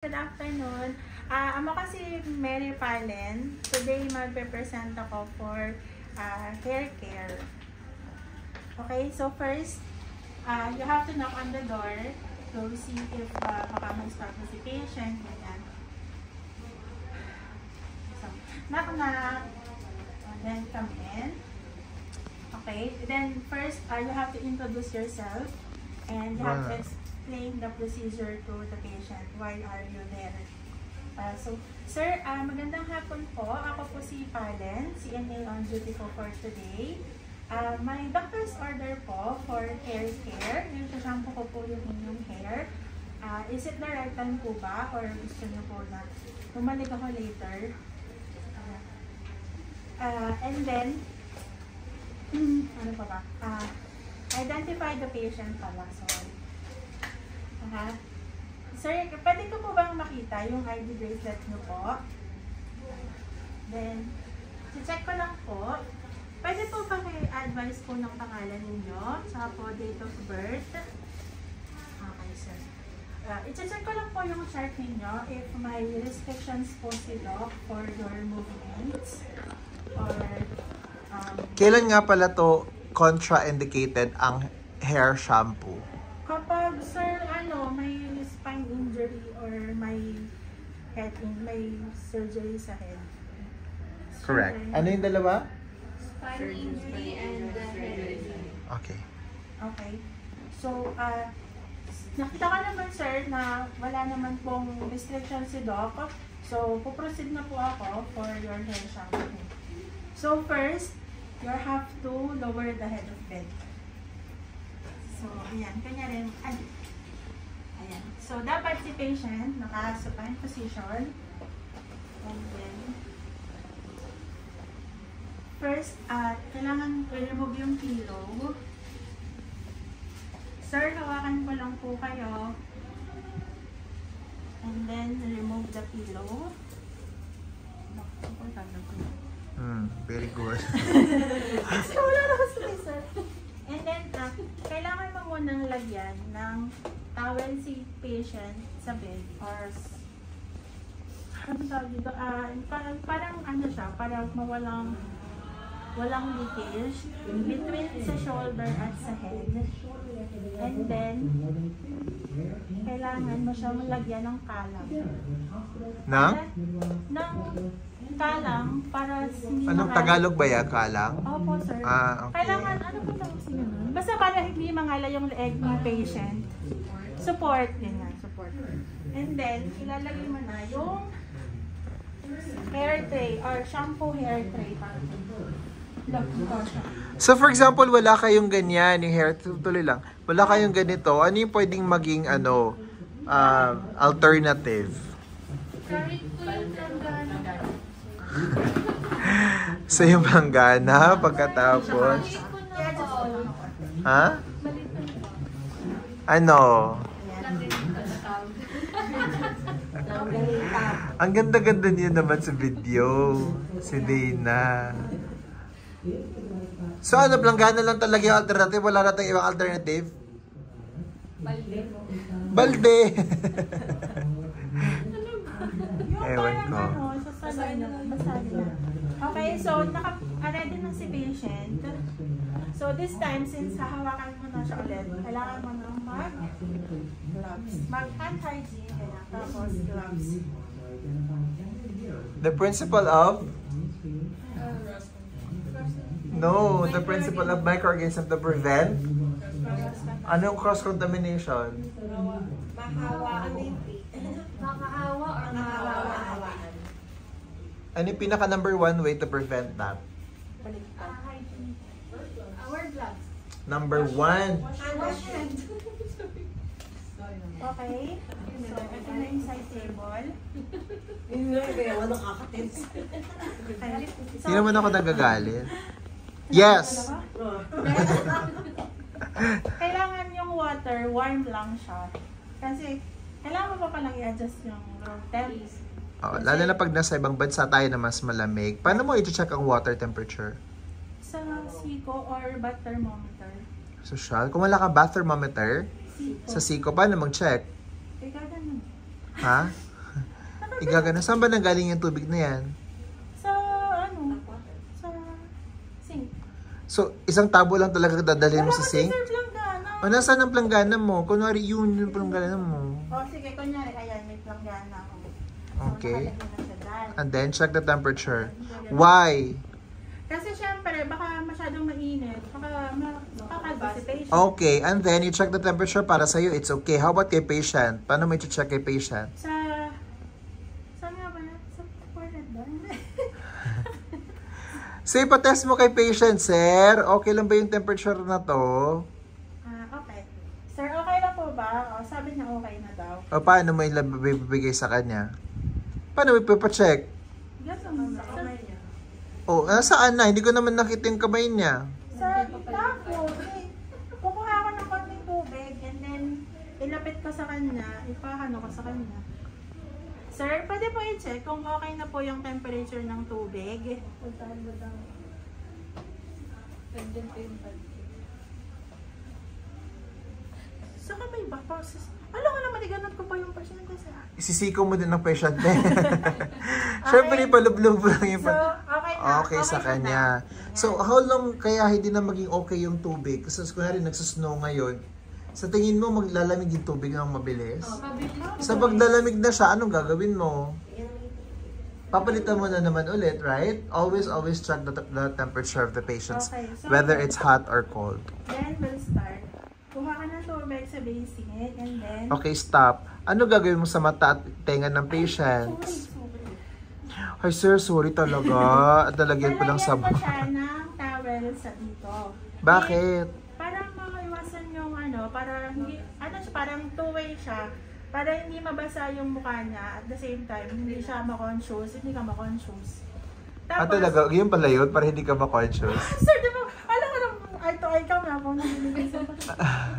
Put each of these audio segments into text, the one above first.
Good afternoon. Ako kasi Mary Palen. Today magpe-present ako for hair care. Okay, so first, you have to knock on the door to see if baka mag-start na si patient. Ganyan. So, knock. Then come in. Okay, then first, you have to introduce yourself and you have to explain the procedure to the patient. Why are you there? So, sir, magandang hapon po. Ako po si Palen, CNA on duty po for today. My doctor's order po for hair care. Yung shampoo ko po yung inyong hair. Is it the right time po ba? Or gusto niyo po na bumalik ako later? And then, ano pa ba? Identify the patient pala. Sorry. Sir, pwede ko po bang makita yung ID bracelet nyo po? Then, check ko lang po. Pwede po ba kayo-advise po ng pangalan ninyo? Saka po date of birth? Okay, sir. I-check ko lang po yung chart ninyo if may restrictions po si doc for your movements. Or, kailan nga pala to contraindicated ang hair shampoo? Kapag, sir, may spine injury or may surgery sa head. Correct. Ano yung dalawa? Spine injury and head injury. Okay. Okay. So, nakita ka naman, sir, na wala naman pong restriction si doc. So, puproceed na po ako for your hair shampoo. So, first, you have to lower the head of bed. So, ayan. Kanya rin. Ayan. So, dapat si patient naka-supine position. And then, first, kailangan i-remove yung pillow. Sir, hawakan ko lang po kayo. And then, remove the pillow. Very good. So, wala na kasi, sir. And then, kailangan mo munang lagyan ng towel si patient sa bed or parang ano siya, parang walang leakage between sa shoulder at sa head. And then, kailangan mo siya malagyan ng kalang. Ng kalang para anong Tagalog ba yan? Kalang? Opo, sir. Okay. Kailangan, ano po tawag siya nun? Basta para hindi mangala yung leeg ng patient. Support. Yan nga, support. And then, ilalagay mo na yung hair tray or shampoo hair tray. So for example, wala kayong ganyan, yung hair, tuloy lang. Wala kayong ganito, ano yung pwedeng maging alternative? Kahit po yung planggana. So yung planggana, pagkatapos. Ha? Ano? Ang ganda-ganda niya naman sa video. Si Dana. So ano, planggana lang talaga yung alternative? Wala natin ibang alternative? Balde! Ewan ko. Okay, so naka-ready na si patient. So this time, since hahawakan mo na siya ulit, kailangan mo na mag-gloves. Mag-hand hygiene, tapos gloves. The principle of? No, the principle of microorganism to prevent? Anong cross-contamination? Makahawa or makahawa? Ano yung pinaka number one way to prevent that? Our gloves. Number one. Wash hand. Okay. So, ito na yung side table. Hindi naman ako nagagalit. Yes! Kailangan yung water, warm lang siya. Kasi, kailangan mo pa palang i-adjust yung room temp. Lalo na pag nasa ibang bansa tayo na mas malamig. Paano mo i-check ang water temperature? Sa Siko or bath thermometer. Social? Kung wala ka bath thermometer, Siko. sa Siko, paano mag-check? Ikaw ganun. Ha? Igagano. Saan ba nanggaling yung tubig na yan? Sa, sa sink. So, isang tabo lang talaga dadalhin mo Wala sa kasi, sink? sir, planggana. O, nasaan ang planggana mo? Kunwari, yun yung planggana mo. Sige, kunyari, ayan, may planggana ako. Okay. Nakalagay na siya dyan. And then, check the temperature. Why? Kasi syempre, baka masyadong mainit. Baka makaka-dissipation. Okay, and then you check the temperature para sa'yo, it's okay. How about kay patient? Paano mo i-check kay patient? Saan nga ba yan? Sa forehead ba? So, ipatest mo kay patient, sir. Okay lang ba yung temperature na to? Okay. Sir, okay na po ba? Sabi niya okay na daw. O, paano mo ibibigay sa kanya? Paano mo ipapacheck? Gaso mo sa kamay niya. O, nasaan na? Hindi ko naman nakita yung kamay niya. Sa tapos, kukuha ko ng konting tubig and then ilapit ko sa kanya, ipahano ko sa kanya. Sir, pwede po i-check kung okay na po yung temperature ng tubig. Sa kamay ba? Alam ko naman, iganap ko pa yung pasyente sa Isisiko mo din ng patient. Siyempre, palublob lang yung So, okay na. Okay sa na kanya. daw. So, how long kaya hindi na maging okay yung tubig? Kasi kunwari nagsusnow ngayon, sa tingin mo maglalamig yung tubig ng mabilis? Sa paglalamig na siya, anong gagawin mo? Papalitan mo na naman ulit, right? Always check the temperature of the patients, Okay, so- whether it's hot or cold. Then, we'll start. Kuha ka ng tubig sa basin and then... Okay, stop. Ano gagawin mo sa mata at tenga ng patient? Sorry. Ay, sir, sorry talaga. Dalagyan ko ng Lalagyan sabon. ko siya ng towel sa dito. Bakit? Para maiwasan yung para hindi, parang two-way siya. Para hindi mabasa yung mukha niya at the same time, hindi siya ma-conscious, hindi ka ma-conscious. Talaga, yun pala yun, para hindi ka ma-conscious. Sir, di ba, alam ko lang, ikaw nga po, nabibigay sa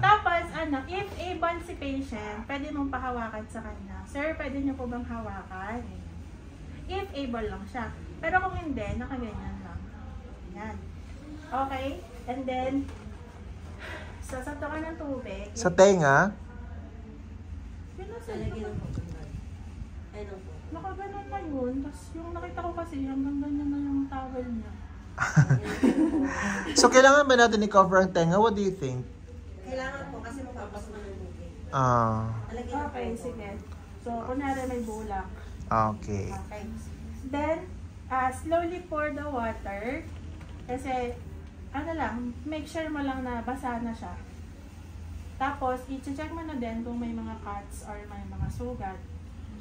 Tapos, if able si patient, pwede mong pahawakan sa kanya. Sir, pwede niyo po bang hawakan? If able lang siya. Pero kung hindi, nakaganyan lang. Yan. Okay? And then, sasato ka ng tubig. Sa tenga? Yun na sir. Nakaganon na yun. Tapos yung nakita ko kasi, hanggang ganyan na yung towel niya. So, kailangan ba natin i-cover ang tenga? What do you think? Kailangan po kasi mapapasok ng tubig. Okay, sige. So, kunwari may bulak. Okay. Okay. Then, slowly pour the water. Kasi, make sure mo lang na basa na siya. Tapos, i-check mo na din kung may mga cuts or may mga sugat.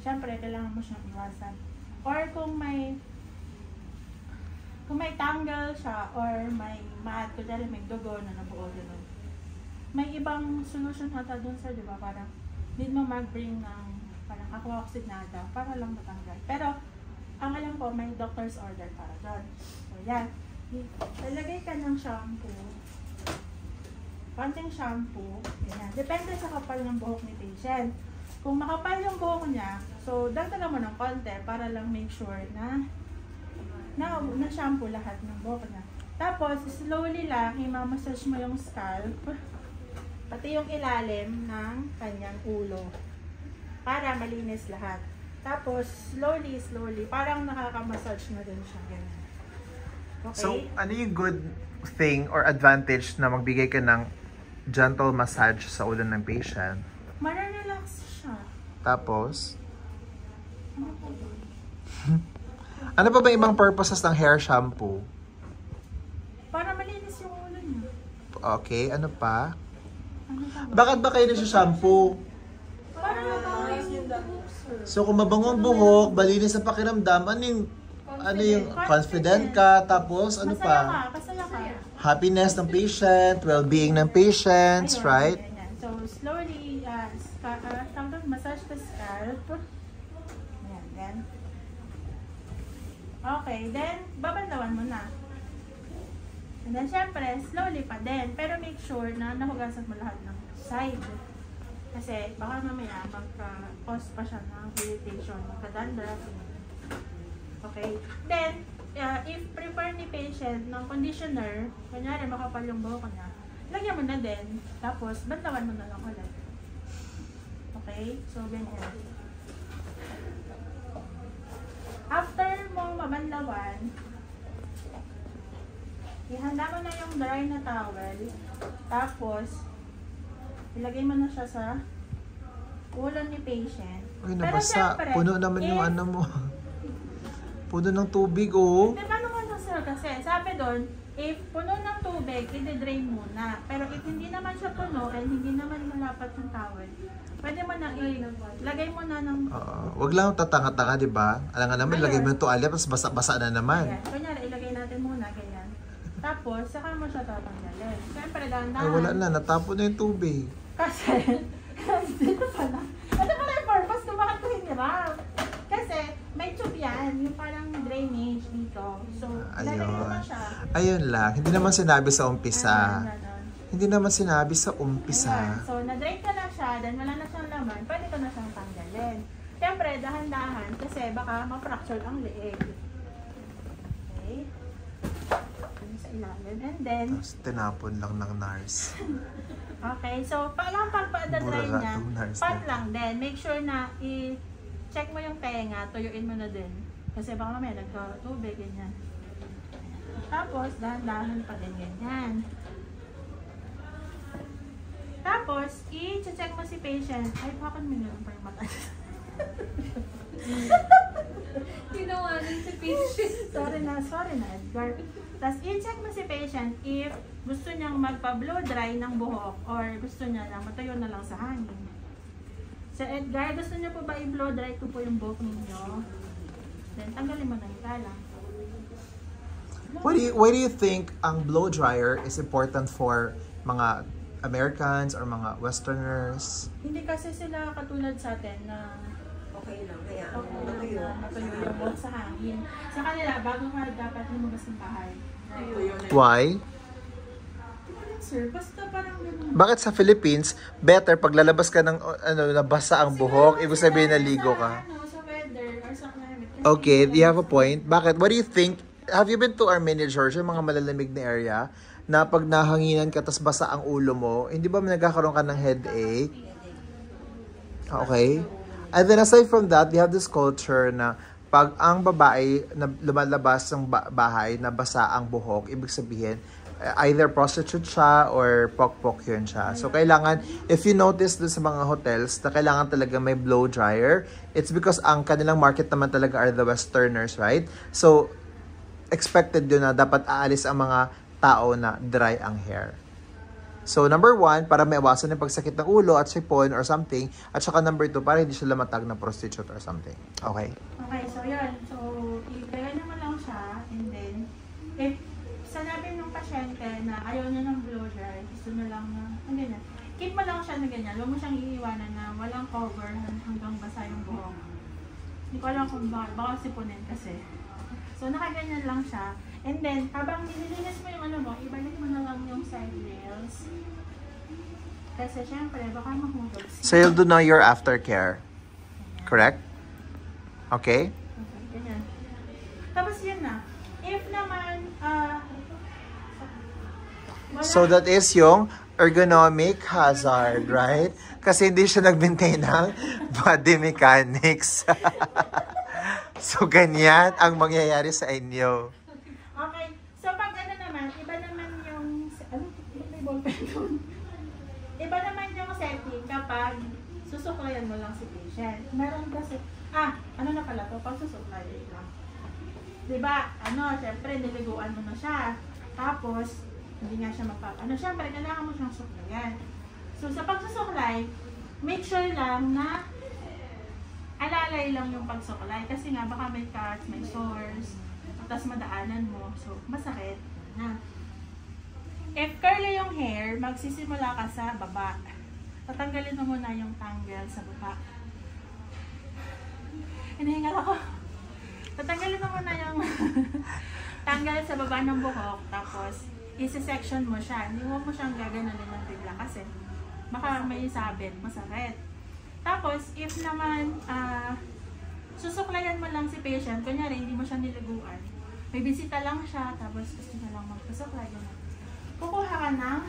Siyempre, kailangan mo siyang iwasan. Or kung may tangle siya or may mat, kunyari may dugo na nabuo doon. May ibang solution ata doon sir, di ba? Parang need mo mag-bring ng parang aqua oxygenada para lang matanggal. Pero, ang alam ko, may doctor's order para doon. So, yan. Lalagay ka ng shampoo. Konting shampoo. Yan. Depende sa kapal ng buhok ni patient. Kung makapal yung buhok niya, so dagdagan mo ng konti para lang make sure na shampoo lahat ng buhok niya. Tapos, slowly lang, i-massage mo yung scalp, pati yung ilalim ng kanyang ulo. Para malinis lahat. Tapos, slowly, parang nakaka-massage na din siya. Ganun. Okay? So, ano yung good thing or advantage na magbigay ka ng gentle massage sa ulo ng patient? Mararelax siya. Tapos, Ano pa ba? ano pa ba ibang purposes ng hair shampoo? Para malinis yung ulo niya. Okay, ano pa? Ano pa ba? Bakit ba kayo shampoo? Para malinis yung buhok, sir. So, kung mabango ang buhok, malinis ang pakiramdam, ano yung confident ka, tapos ano pa? Masaya ka. Happiness ng patient, well-being ng patients, Ayun, right? ganyan. So, slowly, massage the scalp. Ayan, then. Okay, then, babandawan mo na. And then, syempre, slowly pa din. Pero make sure na nahugasan mo lahat ng side. Kasi, baka mamaya magka-cause pa siya ng irritation, magka-dandruff. Okay? Then, if prepare ni patient ng conditioner, kunyari makapal yung buhok niya, lagyan mo na din. Tapos, bantawan mo na lang ulit. Okay? So, ganyan. lawan-lawan. Ihanda mo na yung dry na towel. Tapos, ilagay mo na siya sa ulo ni patient. Uy, Pero nabasa. syempre, Puno naman yung ano mo. Puno ng tubig, oh. Di ba naman sir kasi, sabi doon, if puno ng tubig, i-drain muna. Pero if hindi naman siya puno and hindi naman malapat yung towel, pwede mo na ilagay mo na ng... Wag lang tatanga-tanga, di ba? Alam nga naman, lagay mo yung tuwalya, tapos basa-basa na naman. Ayan. Kunyari, ilagay natin muna, ganyan. Tapos, saka mo siya tatanggalin. Siyempre, Ay, dahan-dahan. wala na. Natapon na yung tubig. Kasi, dito pala. Ito pala yung purpose kung bakit ko hinirap. Kasi, may tube yan. Yung parang drainage dito. So, ilagay mo na siya. Ayun lang. Hindi naman sinabi sa umpisa. Ganon. Hindi naman sinabi sa umpisa. Ayan. So, na-drain ka na siya, then wala na siyang laman, pwede ko na siyang tanggalin. Siyempre, dahan-dahan, kasi baka ma-fracture ang leeg. Okay. Ano sa ilalim. And then, Tapos tinapon lang ng nurse. okay, so parang pagpa-dry Burara niya, tong nurse pat na. lang din. Make sure na i-check mo yung tenga, tuyuin mo na din. Kasi baka mamaya nagka-tubig, ganyan. Tapos, dahan-dahan pa din ganyan. Tapos, i-check mo si patient. Ay, bakit mo nyo pa yung mata? Tinawanan si patient. Sorry na, Edgar. Tapos, i-check mo si patient if gusto niyang magpa-blow dry ng buhok or gusto niya na matuyo na lang sa hangin. So, Edgar, gusto niyo po ba i-blow dry ko po yung buhok ninyo? Then, tanggalin mo na yung tala. Why do you think ang blow dryer is important for mga Americans or mga Westerners? Hindi kasi sila katulad sa atin na Okay lang, kaya matuyo yung buhok sa hangin. Sa kanila, bago ka dapat lumabas ng bahay. Why? Sir, basta parang ganun. Bakit sa Philippines, better pag lalabas ka ng nabasa ang buhok, ibig sabihin naligo ka? Sa weather or sa climate. Okay, you have a point. Bakit? What do you think? Have you been to Armenia, Georgia, mga malalamig na area, na pag nahanginan ka tas basa ang ulo mo, hindi ba nagkakaroon ka ng headache? Okay. And then aside from that, we have this culture na pag ang babae na lumalabas ng bahay na basa ang buhok, ibig sabihin, either prostitute siya or pokpok yun siya. So, kailangan, if you notice dun sa mga hotels na kailangan talaga may blow dryer, it's because ang kanilang market naman talaga are the Westerners, right? So, expected yun na dapat aalis ang mga tao na dry ang hair. So, number 1, para maiwasan yung pagsakit ng ulo at sipon or something. At saka number 2, para hindi siya lamatag na prostitute or something. Okay? Okay, so yun. So, ilagay naman lang siya. And then, if sanabi ng pasyente na ayaw niya ng blow dry, gusto niya lang na, ganyan. Keep mo lang siya na ganyan. Huwag mo siyang iiwanan na walang cover hanggang basa yung buhok. Hindi ko alam kung baka sipunin kasi. So, nakaganyan lang siya. And then, habang nililinis mo yung ano mo, ibalik mo na lang yung side nails. Kasi syempre, baka mahulog. So, you'll do now your aftercare. Correct? Okay? Okay, ganyan. Tapos yun na. If naman, wala. So, that is yung ergonomic hazard, right? Kasi hindi siya nag-maintain ng body mechanics. So, ganyan ang mangyayari sa inyo. Okay. So, pag ano naman, iba naman yung, ano, may ballpen doon. Iba naman yung setting kapag susuklayan mo lang si patient. Meron kasi, ano na pala to, pag susuklayan lang. Diba, syempre, niliguan mo na siya. Tapos, hindi nga siya syempre, kailangan mo siyang suklayan. So, sa pagsusuklay, make sure lang na alalay lang yung pagsuklay. Kasi nga, baka may cuts, may sores, tapos madaanan mo. So, masakit na. If curly yung hair, magsisimula ka sa baba. Tatanggalin mo muna yung tangle sa baba. Hinahingal ako. Tatanggalin mo muna yung tangle sa baba ng buhok. Tapos, isi-section mo siya. Hindi mo siyang gaganunin ng bigla kasi baka may sabit, masakit. Tapos, if naman, susuklayan mo lang si patient, kunyari, hindi mo siya niliguan. May bisita lang siya, tapos gusto niya lang magpasuklay. Kukuha ka ng,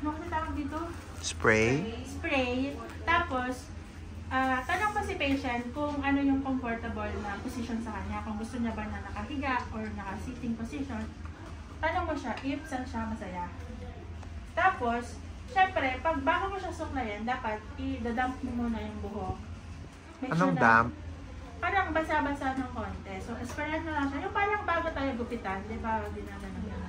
ano kasi tawag dito? Spray? Spray. Tapos, tanong mo si patient kung ano yung comfortable na position sa kanya. Kung gusto niya ba na nakahiga or naka-sitting position, tanong mo siya if saan siya masaya. Tapos, syempre, pag bago mo siya suklayin, dapat i-dump mo muna yung buhok. Make Anong sure na- damp? Parang basa-basa ng konti. So, sprayan mo lang siya. Yung parang bago tayo gupitan, di ba? Ginagano yan.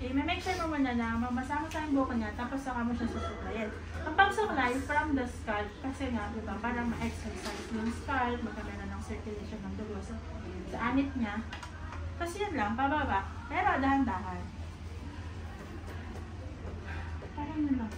Make sure mo muna na mamasa-masa yung buhok niya, tapos saka mo siya susuklayin. Ang pagsuklay from the scalp, kasi nga, di ba, parang ma-exercise yung scalp, magkakaroon ng circulation ng dugo sa anit niya. Tapos yun lang, pababa. Pero dahan-dahan. Parang yun lang.